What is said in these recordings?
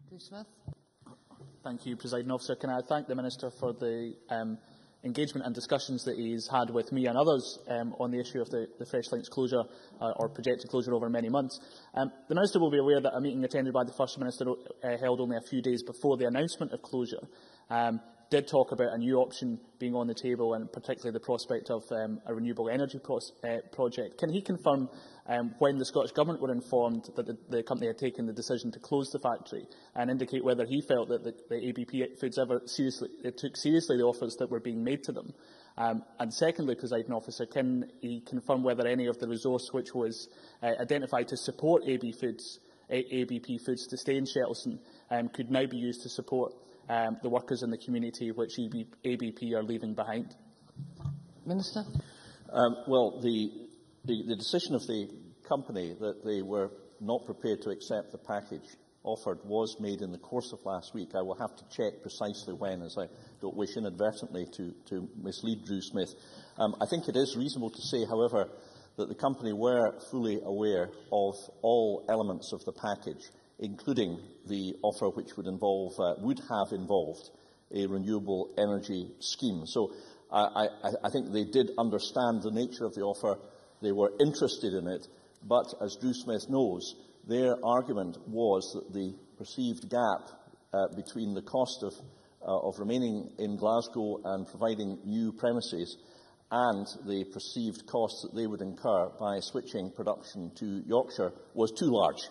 Drew Smith. Thank you, Presiding Officer. Can I thank the Minister for the engagement and discussions that he's had with me and others on the issue of the Freshlink's closure or projected closure over many months. The Minister will be aware that a meeting attended by the First Minister held only a few days before the announcement of closure did talk about a new option being on the table, and particularly the prospect of a renewable energy project. Can he confirm when the Scottish Government were informed that the company had taken the decision to close the factory, and indicate whether he felt that the ABP Foods took seriously the offers that were being made to them? And secondly, Presiding Officer, can he confirm whether any of the resource which was identified to support ABP Foods to stay in Shettleston could now be used to support the workers in the community which ABP are leaving behind? Minister. Well, the decision of the company that they were not prepared to accept the package offered was made in the course of last week. I will have to check precisely when, as I don't wish inadvertently to mislead Drew Smith. I think it is reasonable to say, however, that the company were fully aware of all elements of the package, including the offer which would have involved a renewable energy scheme. So I think they did understand the nature of the offer. They were interested in it, but as Drew Smith knows, their argument was that the perceived gap between the cost of remaining in Glasgow and providing new premises and the perceived costs that they would incur by switching production to Yorkshire was too large.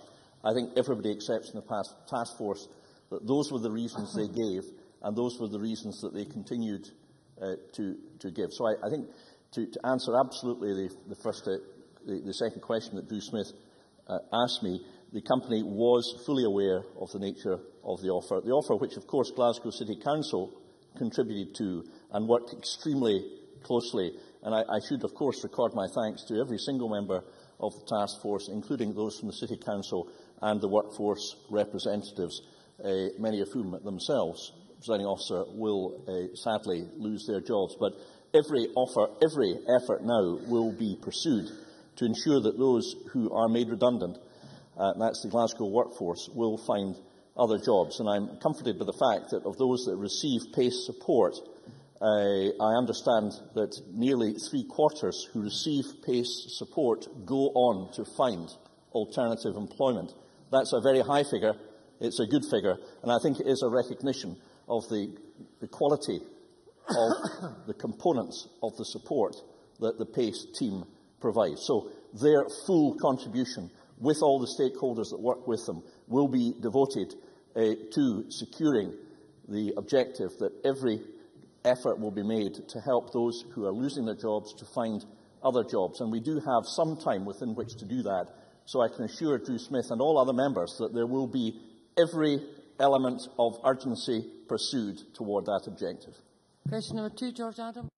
I think everybody accepts in the task force that those were the reasons they gave, and those were the reasons that they continued to give. So I think to answer absolutely the second question that Drew Smith asked me, the company was fully aware of the nature of the offer which, of course, Glasgow City Council contributed to and worked extremely closely. And I should, of course, record my thanks to every single member of the task force, including those from the City Council and the workforce representatives, many of whom themselves, Presiding Officer, will sadly lose their jobs. But every effort now will be pursued to ensure that those who are made redundant, that's the Glasgow workforce, will find other jobs. And I'm comforted by the fact that of those that receive PACE support, I understand that nearly 3/4 who receive PACE support go on to find alternative employment. That's a very high figure. It's a good figure, and I think it is a recognition of the quality of the components of the support that the PACE team provides. So their full contribution, with all the stakeholders that work with them, will be devoted to securing the objective that every effort will be made to help those who are losing their jobs to find other jobs. And we do have some time within which to do that. So I can assure Drew Smith and all other members that there will be every element of urgency pursued toward that objective. Question number 2, George Adam.